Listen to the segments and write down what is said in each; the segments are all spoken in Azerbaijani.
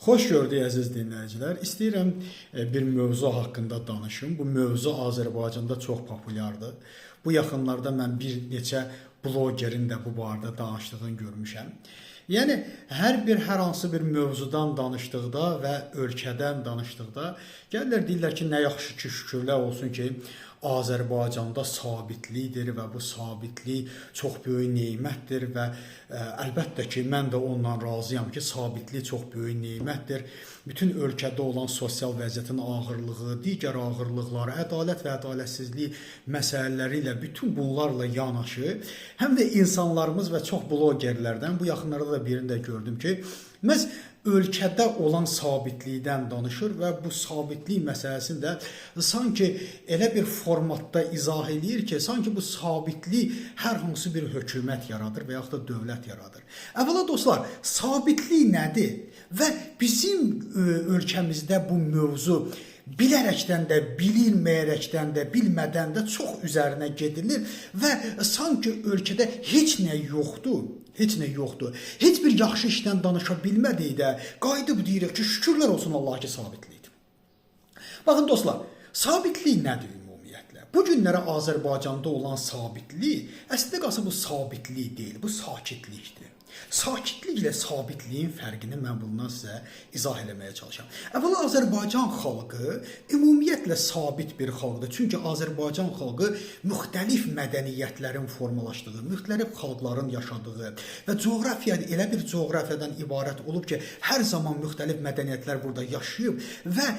Xoş gördük əziz dinləyicilər. İstəyirəm bir mövzu haqqında danışım. Bu mövzu Azərbaycanda çox populyardır. Bu yaxınlarda mən bir neçə blogerin də bu barədə danışdığını görmüşəm. Yəni hər hansı bir mövzudan danışdıqda və ölkədən danışdıqda gəlirlər deyirlər ki, nə yaxşı ki, şükürlər olsun ki, Azərbaycanda sabitlikdir və bu sabitlik çox böyük nemətdir və əlbəttə ki, mən də ondan razıyam ki, sabitlik çox böyük nemətdir. Bütün ölkədə olan sosial vəziyyətin ağırlığı, digər ağırlıqlar, ədalət və ədalətsizlik məsələləri ilə bütün bunlarla yanaşı, həm də insanlarımız və çox blogerlərdən bu yaxınlarda da birini də gördüm ki, məhz ölkədə olan sabitlikdən danışır və bu sabitlik məsələsini də sanki elə bir formatda izah edir ki, sanki bu sabitlik hər hansı bir hökumət yaradır və yaxud da dövlət yaradır. Əvvəla dostlar, sabitlik nədir? Və bizim ölkəmizdə bu mövzu bilərəkdən də, bilinməyərəkdən də, bilmədən də çox üzərinə gedilir və sanki ölkədə heç nə yoxdur. Heç nə yoxdur. Heç bir yaxşı işdən danışa bilmədik də, qayıdıb deyirik ki, şükürlər olsun Allah ki, sabitlikdir. Baxın dostlar, sabitlik nədir ümumiyyətlə? Bu günlərə Azərbaycanda olan sabitlik, əslində qalsa bu sabitlik deyil, bu sakitlikdir. Sakitlik ilə sabitliyin fərqini mən bundan sizə izah eləməyə çalışacağam. Əvvəla Azərbaycan xalqı ümumiyyətlə sabit bir xalqdır. Çünki Azərbaycan xalqı müxtəlif mədəniyyətlərin formalaşdığı, müxtəlif xalqların yaşadığı və coğrafiya elə bir coğrafiyadan ibarət olub ki, hər zaman müxtəlif mədəniyyətlər burada yaşayıb və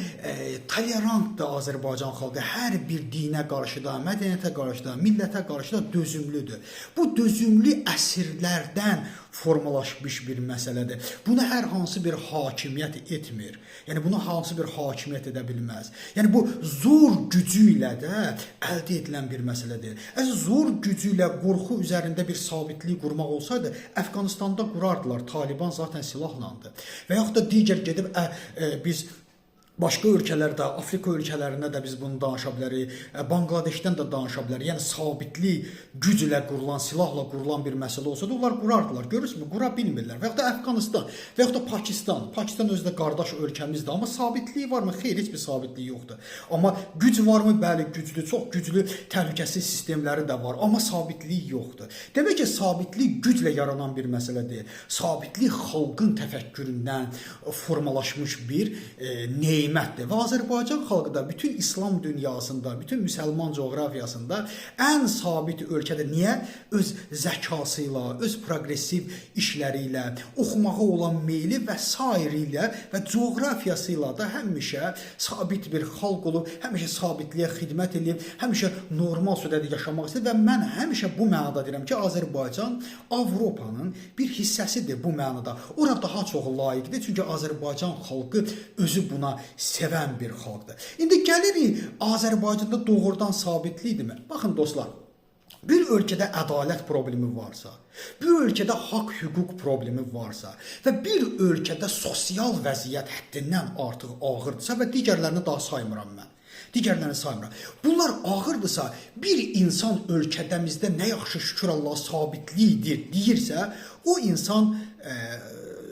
tolerantdır Azərbaycan xalqı. Hər bir dinə qarşı da, mədəniyyətə qarşı da, millətə qarşı da dözümlüdür. Bu dözümlü əsrlərdən formalaşmış bir məsələdir. Buna hər hansı bir hakimiyyət etmir. Yəni buna hansı bir hakimiyyət edə bilməz. Yəni bu zor gücü ilə də əldə edilən bir məsələdir. Əgər zor gücü ilə qorxu üzərində bir sabitlik qurmaq olsaydı, Əfqanistanda qurardılar. Taliban zaten silahlandı. Və yaxud da digər gedib biz başqa ölkələrdə, Afrika ölkələrində də biz bunu danışa bilərik, Banqladeşdən də danışa bilərik. Yəni sabitlik güc ilə qurulan, silahla qurulan bir məsələ olsa da onlar qurardılar. Görürsünüzmü? Qura bilmirlər. Və yaxud da Əfqanistan, və yaxud da Pakistan. Pakistan özü də qardaş ölkəmizdir, amma sabitliyi varmı? Xeyr, heç bir sabitliyi yoxdur. Amma güc varmı? Bəli, güclü, çox güclü təhlükəsiz sistemləri də var, amma sabitlik yoxdur. Demək ki, sabitlik güclə yaranan bir məsələ deyil. Sabitlik xalqın təfəkküründən formalaşmış bir nemətdir. Və Azərbaycan xalqı da bütün İslam dünyasında, bütün müsəlman coğrafiyasında ən sabit ölkədir. Niyə? Öz zəkası ilə, öz progressiv işləri ilə, oxumağa olan meyli və s. ilə və coğrafiyası ilə da həmişə sabit bir xalq olub, həmişə sabitliyə xidmət edib, həmişə normal sürətdə yaşamaq istəyir və mən həmişə bu mənada deyirəm ki, Azərbaycan Avropanın bir hissəsidir bu mənada. Ora daha çox layiqdir, çünki Azərbaycan xalqı özü buna sevən bir xalqdır. İndi gəlirik Azərbaycanda doğrudan sabitlikdirmi? Baxın dostlar, bir ölkədə ədalət problemi varsa, bir ölkədə haqq hüquq problemi varsa və bir ölkədə sosial vəziyyət həddindən artıq ağırdırsa və digərlərini daha saymıram mən. Digərlərini saymıram. Bunlar ağırdırsa, bir insan ölkədəmizdə nə yaxşı şükür Allah sabitlikdir deyirsə, o insan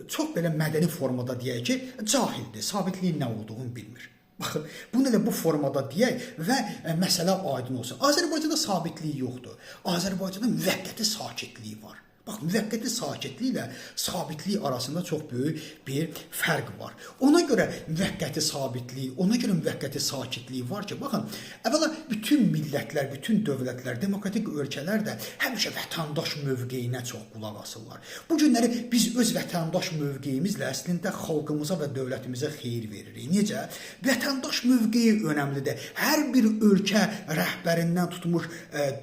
çox belə mədəni formada deyək ki, cahildir, sabitliyin nə olduğunu bilmir. Baxın, bunu elə bu formada deyək və məsələ aydın olsun. Azərbaycanda sabitlik yoxdur. Azərbaycanda müvəqqəti sakitliyi var. Bax, müvəqqəti sakitlik ilə sabitlik arasında çox böyük bir fərq var. Ona görə müvəqqəti sabitlik, ona görə müvəqqəti sakitlik var ki, baxın, əvvəla bütün millətlər, bütün dövlətlər, demokratik ölkələr də həmişə vətəndaş mövqeyinə çox qulaq asırlar. Bu günləri biz öz vətəndaş mövqeyimizlə əslində xalqımıza və dövlətimizə xeyir veririk. Necə? Vətəndaş mövqeyi önəmlidir. Hər bir ölkə rəhbərindən tutmuş,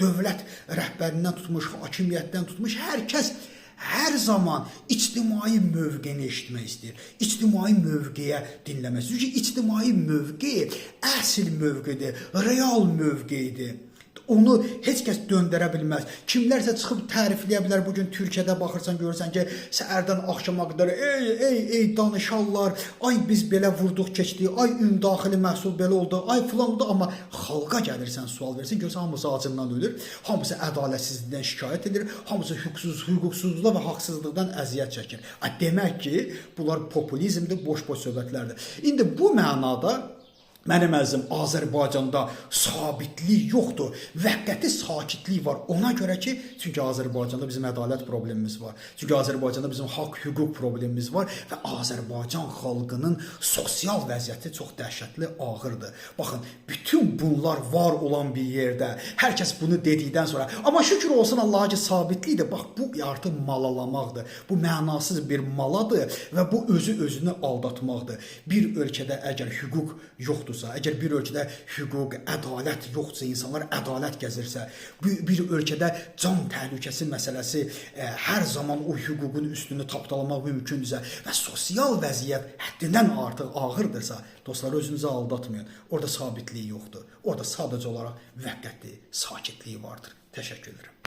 dövlət rəhbərindən tutmuş, hakimiyyətdən tutmuş, hər kəs hər zaman ictimai mövqeyini eşitmək istəyir. İctimai mövqeyə dinləmək istəyir. Çünki ictimai mövqe əsl mövqedir, real mövqedir. Onu heç kəs döndərə bilməz. Kimlərsə çıxıb tərifləyə bilər. Bu gün Türkiyədə baxırsan, görürsən ki, səhərdən axşama qədər ey danışarlar. Ay biz belə vurduq, keçdik. Ay ümumdaxili məhsul belə oldu. Ay filan oldu, amma xalqa gəlirsən, sual versən, görürsən hamısı acından ölür. Hamısı ədalətsizlikdən şikayət edir. Hamısı hüquqsuzluğa və haqsızlıqdan əziyyət çəkir. Demək ki, bunlar populizmdir, boş-boş söhbətlərdir. İndi bu mənada mənim əzizim, Azərbaycanda sabitlik yoxdur, vəqqəti sakitlik var. Ona görə ki, çünki Azərbaycanda bizim ədalət problemimiz var. Çünki Azərbaycanda bizim haqq-hüquq problemimiz var və Azərbaycan xalqının sosial vəziyyəti çox dəhşətli, ağırdır. Baxın, bütün bunlar var olan bir yerdə, hər kəs bunu dedikdən sonra, amma şükür olsun Allaha ki, sabitlikdir. Bax, bu artıq malalamaqdır. Bu mənasız bir maladır və bu özünü aldatmaqdır. Bir ölkədə əgər hüquq yoxdur, əgər bir ölkədə hüquq, ədalət yoxdursa, insanlar ədalət gəzirsə, bir ölkədə can təhlükəsi məsələsi hər zaman o hüququn üstünü tapdalamaq mümkündürsə və sosial vəziyyət həddindən artıq ağırdırsa, dostlar, özünüzü aldatmayın. Orada sabitlik yoxdur. Orada sadəcə olaraq vəqqəti, sakitliyi vardır. Təşəkkür edirəm.